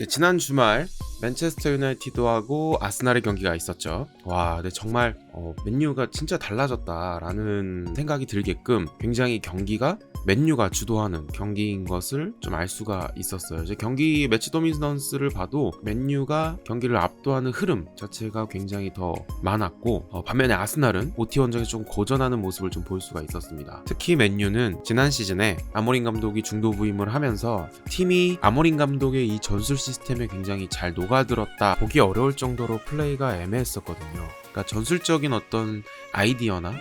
네, 지난 주말 맨체스터 유나이티드하고 아스날의 경기가 있었죠. 와, 네, 정말 맨유가 진짜 달라졌다라는 생각이 들게끔 굉장히 경기가 맨유가 주도하는 경기인 것을 좀 알 수가 있었어요. 이제 경기 매치 도미넌스를 봐도 맨유가 경기를 압도하는 흐름 자체가 굉장히 더 많았고, 반면에 아스날은 OT 원정에서 좀 고전하는 모습을 좀 볼 수가 있었습니다. 특히 맨유는 지난 시즌에 아모린 감독이 중도 부임을 하면서 팀이 아모린 감독의 이 전술 시스템에 굉장히 잘 녹아들었다, 보기 어려울 정도로 플레이가 애매했었거든요. 그러니까 전술적인 어떤 아이디어나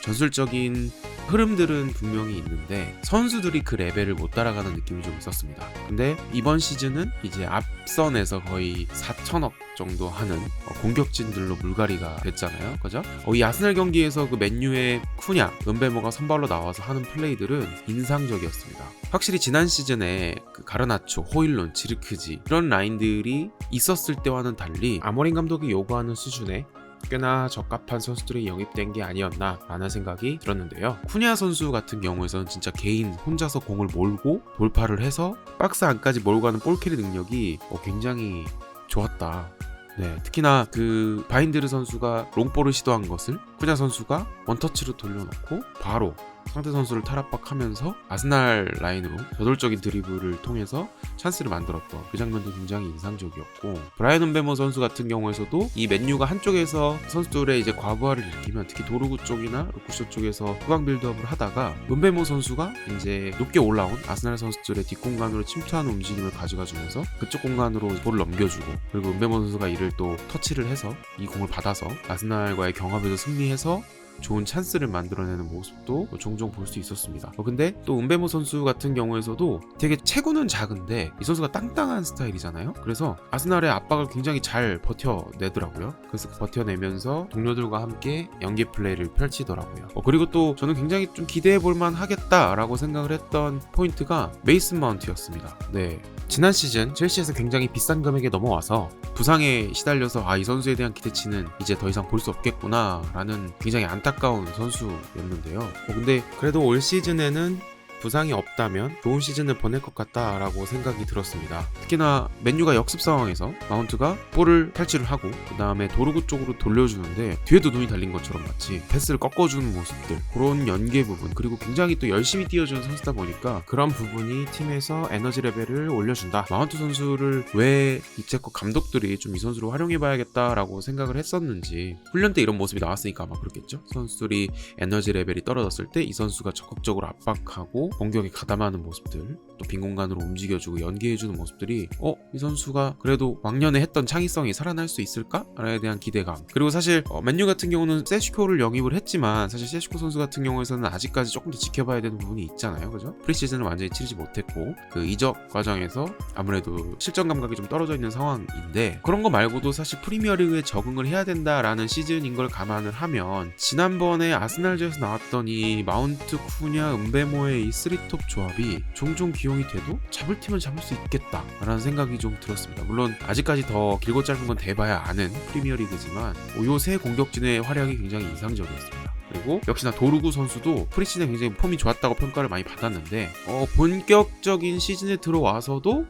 전술적인 흐름들은 분명히 있는데 선수들이 그 레벨을 못 따라가는 느낌이 좀 있었습니다. 근데 이번 시즌은 이제 앞선에서 거의 4천억 정도 하는 공격진들로 물갈이가 됐잖아요. 그죠? 이 아스날 경기에서 그 맨유의 쿠냐, 은베모가 선발로 나와서 하는 플레이들은 인상적이었습니다. 확실히 지난 시즌에 그 가르나초, 호일론, 지르크지 이런 라인들이 있었을 때와는 달리 아모린 감독이 요구하는 수준의 꽤나 적합한 선수들이 영입된 게 아니었나 라는 생각이 들었는데요. 쿠냐 선수 같은 경우에서는 진짜 개인 혼자서 공을 몰고 돌파를 해서 박스 안까지 몰고 가는 볼캐리 능력이 굉장히 좋았다. 네, 특히나 그 바인드르 선수가 롱볼을 시도한 것을 쿠냐 선수가 원터치로 돌려놓고 바로 상대 선수를 탈압박하면서 아스날 라인으로 저돌적인 드리블을 통해서 찬스를 만들었던 그 장면도 굉장히 인상적이었고, 브라이언 은베모 선수 같은 경우에서도 이 맨유가 한쪽에서 선수들의 이제 과부하를 일으키면 특히 도루구 쪽이나 루쿠쇼 쪽에서 후방 빌드업을 하다가 은베모 선수가 이제 높게 올라온 아스날 선수들의 뒷공간으로 침투하는 움직임을 가져가주면서 그쪽 공간으로 볼을 넘겨주고, 그리고 은베모 선수가 이를 또 터치를 해서 이 공을 받아서 아스날과의 경합에서 승리해서 좋은 찬스를 만들어내는 모습도 종종 볼 수 있었습니다. 근데 또 은베모 선수 같은 경우에서도 되게 체구는 작은데 이 선수가 땅땅한 스타일이잖아요. 그래서 아스날의 압박을 굉장히 잘 버텨내더라고요. 그래서 버텨내면서 동료들과 함께 연계 플레이를 펼치더라고요. 그리고 또 저는 굉장히 좀 기대해볼만 하겠다라고 생각을 했던 포인트가 메이슨 마운트였습니다. 네, 지난 시즌 첼시에서 굉장히 비싼 금액에 넘어와서 부상에 시달려서 이 선수에 대한 기대치는 이제 더 이상 볼 수 없겠구나 라는 굉장히 안타까운 선수였는데요. 근데 그래도 올 시즌에는 부상이 없다면 좋은 시즌을 보낼 것 같다라고 생각이 들었습니다. 특히나 맨유가 역습 상황에서 마운트가 볼을 탈취를 하고 그 다음에 도루구 쪽으로 돌려주는데 뒤에도 눈이 달린 것처럼 마치 패스를 꺾어주는 모습들, 그런 연계 부분, 그리고 굉장히 또 열심히 뛰어주는 선수다 보니까 그런 부분이 팀에서 에너지 레벨을 올려준다. 마운트 선수를 왜 이제껏 감독들이 좀 이 선수로 활용해봐야겠다라고 생각을 했었는지, 훈련 때 이런 모습이 나왔으니까 아마 그렇겠죠. 선수들이 에너지 레벨이 떨어졌을 때 이 선수가 적극적으로 압박하고 공격에 가담하는 모습들, 또 빈 공간으로 움직여주고 연계해주는 모습들이 이 선수가 그래도 왕년에 했던 창의성이 살아날 수 있을까에 대한 기대감. 그리고 사실 맨유 같은 경우는 세슈코를 영입을 했지만 사실 세슈코 선수 같은 경우에서는 아직까지 조금 더 지켜봐야 되는 부분이 있잖아요. 그죠? 프리시즌을 완전히 치르지 못했고 그 이적 과정에서 아무래도 실전 감각이 좀 떨어져 있는 상황인데, 그런 거 말고도 사실 프리미어리그에 적응을 해야 된다라는 시즌인 걸 감안을 하면 지난번에 아스날전에서 나왔던 이 마운트, 쿠냐, 은베모의 이 3톱 조합이 종종 기용이 돼도 잡을 팀은 잡을 수 있겠다라는 생각이 좀 들었습니다. 물론 아직까지 더 길고 짧은 건 대봐야 아는 프리미어리그지만 요 세 공격진의 활약이 굉장히 인상적이었습니다. 그리고 역시나 도루구 선수도 프리시즌에 굉장히 폼이 좋았다고 평가를 많이 받았는데 본격적인 시즌에 들어와서도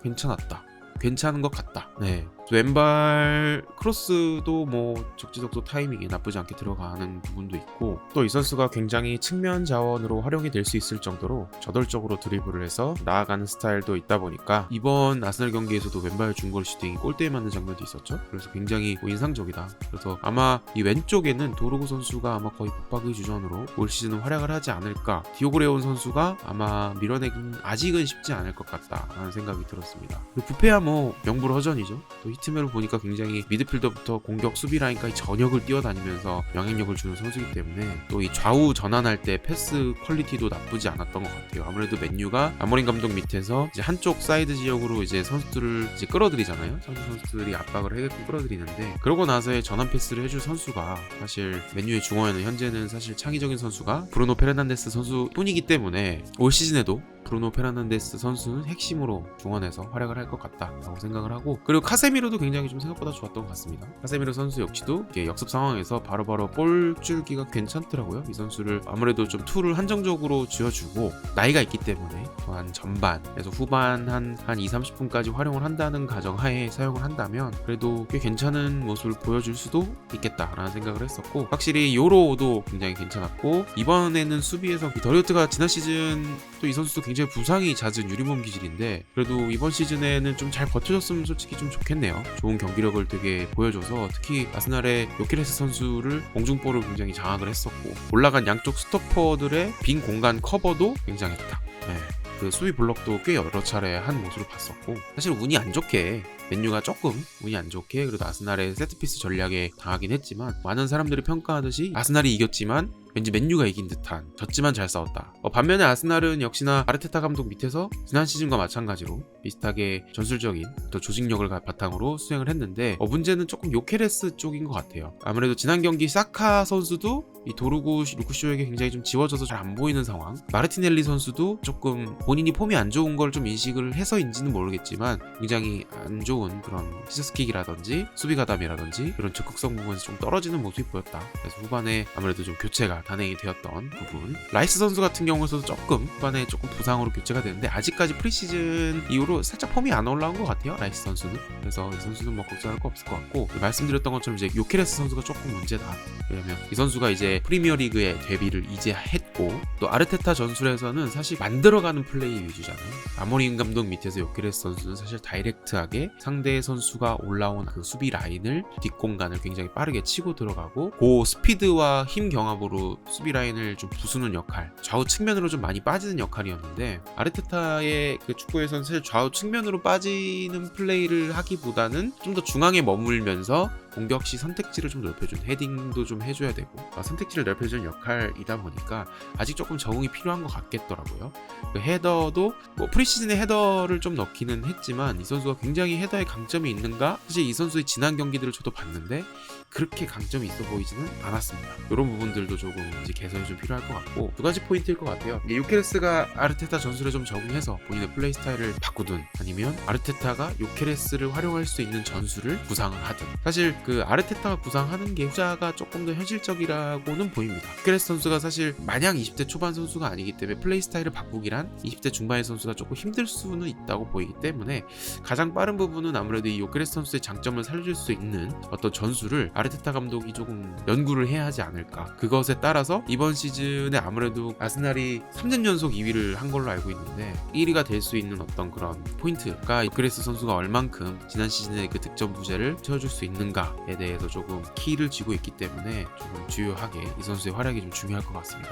괜찮은 것 같다. 네, 왼발 크로스도 뭐 적지적소 타이밍이 나쁘지 않게 들어가는 부분도 있고, 또 이 선수가 굉장히 측면 자원으로 활용이 될 수 있을 정도로 저돌적으로 드리블을 해서 나아가는 스타일도 있다 보니까 이번 아스날 경기에서도 왼발 중거리 슈팅이 골대에 맞는 장면도 있었죠. 그래서 굉장히 인상적이다. 그래서 아마 이 왼쪽에는 도루구 선수가 아마 거의 붙박이 주전으로 올 시즌은 활약을 하지 않을까. 디오그레온 선수가 아마 밀어내긴 아직은 쉽지 않을 것 같다라는 생각이 들었습니다. 부페야 뭐 명불허전이죠. 또 히트맵을 보니까 굉장히 미드필더부터 공격 수비 라인까지 전역을 뛰어다니면서 영향력을 주는 선수이기 때문에 또 이 좌우 전환할 때 패스 퀄리티도 나쁘지 않았던 것 같아요. 아무래도 맨유가 아모린 감독 밑에서 이제 한쪽 사이드 지역으로 이제 선수들을 이제 끌어들이잖아요. 상대 선수들이 압박을 해갖고 끌어들이는데, 그러고 나서의 전환 패스를 해줄 선수가 사실 맨유의 중원에는 현재는 사실 창의적인 선수가 브루노 페르난데스 선수뿐이기 때문에 올 시즌에도 브루노 페르난데스 선수는 핵심으로 중원에서 활약을 할 것 같다라고 생각을 하고, 그리고 카세미로도 굉장히 좀 생각보다 좋았던 것 같습니다. 카세미로 선수 역시도 역습 상황에서 바로바로 볼 줄기가 괜찮더라고요. 이 선수를 아무래도 좀 툴을 한정적으로 쥐어주고 나이가 있기 때문에 한 전반에서 후반 한 2-30분까지 활용을 한다는 가정하에 사용을 한다면 그래도 꽤 괜찮은 모습을 보여줄 수도 있겠다라는 생각을 했었고, 확실히 요로도 굉장히 괜찮았고, 이번에는 수비에서 더리우트가 지난 시즌 또 이 선수도 굉장히 부상이 잦은 유리몸 기질인데 그래도 이번 시즌에는 좀 잘 버텨줬으면 솔직히 좀 좋겠네요. 좋은 경기력을 되게 보여줘서 특히 아스날의 요케레스 선수를 공중볼을 굉장히 장악을 했었고, 올라간 양쪽 스토퍼들의 빈 공간 커버도 굉장했다. 네. 그 수비 블럭도 꽤 여러 차례 한 모습을 봤었고, 사실 운이 안 좋게 맨유가 조금 운이 안 좋게 그래도 아스날의 세트피스 전략에 당하긴 했지만, 많은 사람들이 평가하듯이 아스날이 이겼지만 왠지 맨유가 이긴 듯한, 졌지만 잘 싸웠다. 반면에 아스날은 역시나 아르테타 감독 밑에서 지난 시즌과 마찬가지로 비슷하게 전술적인 또 조직력을 바탕으로 수행을 했는데, 문제는 조금 요케레스 쪽인 것 같아요. 아무래도 지난 경기 사카 선수도 이 도르구 루크쇼에게 굉장히 좀 지워져서 잘 안 보이는 상황, 마르티넬리 선수도 조금 본인이 폼이 안 좋은 걸 좀 인식을 해서인지는 모르겠지만 굉장히 안 좋은 그런 시스킥이라든지 수비 가담이라든지 그런 적극성 부분에서 좀 떨어지는 모습이 보였다. 그래서 후반에 아무래도 좀 교체가 단행이 되었던 부분, 라이스 선수 같은 경우에서도 조금 후반에 조금 부상으로 교체가 되는데 아직까지 프리시즌 이후로 살짝 폼이 안 올라온 것 같아요, 라이스 선수는. 그래서 이 선수는 뭐 걱정할 거 없을 것 같고, 말씀드렸던 것처럼 이제 요케레스 선수가 조금 문제다. 왜냐면 이 선수가 이제 프리미어리그에 데뷔를 이제 했고, 또 아르테타 전술에서는 사실 만들어가는 플레이 위주잖아요. 아모림 감독 밑에서 요케레스 선수는 사실 다이렉트하게 상대 선수가 올라온 그 수비 라인을 뒷공간을 굉장히 빠르게 치고 들어가고, 그 스피드와 힘 경합으로 수비 라인을 좀 부수는 역할, 좌우 측면으로 좀 많이 빠지는 역할이었는데, 아르테타의 그 축구에서는 사실 좌우 측면으로 빠지는 플레이를 하기보다는 좀 더 중앙에 머물면서 공격 시 선택지를 좀 넓혀준, 헤딩도 좀 해줘야 되고 선택지를 넓혀주는 역할이다 보니까 아직 조금 적응이 필요한 것 같겠더라고요. 그 헤더도 뭐 프리시즌에 헤더를 좀 넣기는 했지만 이 선수가 굉장히 헤더에 강점이 있는가? 사실 이 선수의 지난 경기들을 저도 봤는데 그렇게 강점이 있어 보이지는 않았습니다. 이런 부분들도 조금 이제 개선이 좀 필요할 것 같고, 두 가지 포인트일 것 같아요. 요케레스가 아르테타 전술에 좀 적응해서 본인의 플레이 스타일을 바꾸든, 아니면 아르테타가 요케레스를 활용할 수 있는 전술을 구상을 하든. 사실 그 아르테타가 구상하는 게 후자가 조금 더 현실적이라고는 보입니다. 요케레스 선수가 사실 마냥 20대 초반 선수가 아니기 때문에 플레이 스타일을 바꾸기란 20대 중반의 선수가 조금 힘들 수는 있다고 보이기 때문에 가장 빠른 부분은 아무래도 이 요케레스 선수의 장점을 살려줄 수 있는 어떤 전술을 아르테타 감독이 조금 연구를 해야 하지 않을까. 그것에 따라서 이번 시즌에 아무래도 아스날이 3년 연속 2위를 한 걸로 알고 있는데 1위가 될 수 있는 어떤 그런 포인트가 요케레스 선수가 얼만큼 지난 시즌의 그 득점 부재를 채워줄 수 있는가에 대해서 조금 키를 쥐고 있기 때문에 조금 주요하게 이 선수의 활약이 좀 중요할 것 같습니다.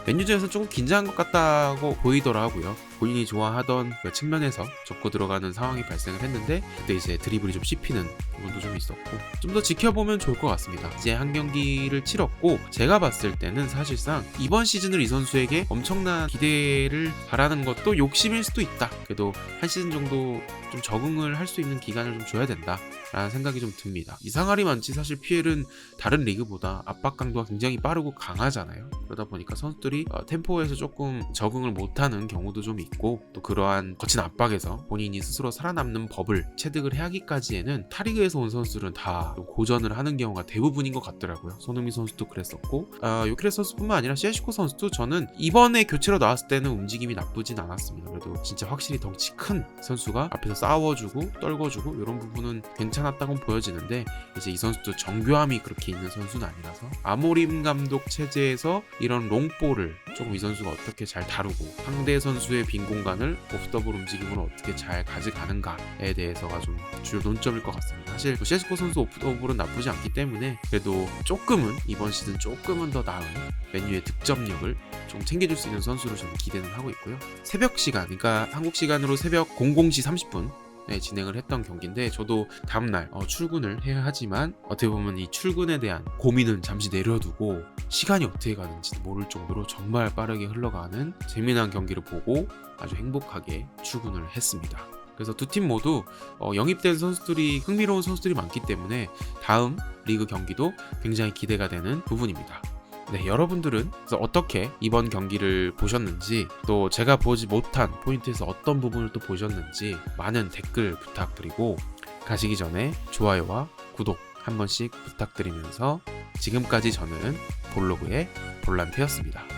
맨유전에서 조금 긴장한 것 같다고 보이더라고요. 본인이 좋아하던 그 측면에서 접고 들어가는 상황이 발생을 했는데 그때 이제 드리블이 좀 씹히는 부분도 좀 있었고, 좀 더 지켜보면 좋을 것 같습니다. 이제 한 경기를 치렀고, 제가 봤을 때는 사실상 이번 시즌을 이 선수에게 엄청난 기대를 바라는 것도 욕심일 수도 있다. 그래도 한 시즌 정도 좀 적응을 할 수 있는 기간을 좀 줘야 된다 라는 생각이 좀 듭니다. 이상하리 많지 사실 PL은 다른 리그보다 압박 강도가 굉장히 빠르고 강하잖아요. 그러다 보니까 선수들이 템포에서 조금 적응을 못하는 경우도 좀 있고, 또 그러한 거친 압박에서 본인이 스스로 살아남는 법을 체득을 해야기까지에는 타리그에서 온 선수들은 다 고전을 하는 경우가 대부분인 것 같더라고요. 손흥민 선수도 그랬었고, 요케레스 선수뿐만 아니라 시에시코 선수도 저는 이번에 교체로 나왔을 때는 움직임이 나쁘진 않았습니다. 그래도 진짜 확실히 덩치 큰 선수가 앞에서 싸워주고 떨궈주고 이런 부분은 괜찮았다고 보여지는데, 이제 이 선수도 정교함이 그렇게 있는 선수는 아니라서 아모림 감독 체제에서 이런 롱볼을 조금 이 선수가 어떻게 잘 다루고 상대 선수의 빈 공간을 오프더블 움직임으로 어떻게 잘 가져가는가에 대해서가 좀 주요 논점일 것 같습니다. 사실 시에스코 선수 오프더블은 나쁘지 않기 때문에 그래도 조금은 이번 시즌 조금은 더 나은 맨유의 득점력을 좀 챙겨줄 수 있는 선수로 저는 기대는 하고 있고요. 새벽 시간, 그러니까 한국 시간으로 새벽 00시 30분 진행을 했던 경기인데, 저도 다음날 출근을 해야 하지만 어떻게 보면 이 출근에 대한 고민은 잠시 내려두고 시간이 어떻게 가는지 모를 정도로 정말 빠르게 흘러가는 재미난 경기를 보고 아주 행복하게 출근을 했습니다. 그래서 두 팀 모두 영입된 선수들이 흥미로운 선수들이 많기 때문에 다음 리그 경기도 굉장히 기대가 되는 부분입니다. 네, 여러분들은 그래서 어떻게 이번 경기를 보셨는지, 또 제가 보지 못한 포인트에서 어떤 부분을 또 보셨는지 많은 댓글 부탁드리고, 가시기 전에 좋아요와 구독 한 번씩 부탁드리면서, 지금까지 저는 볼로그의 볼란테였습니다.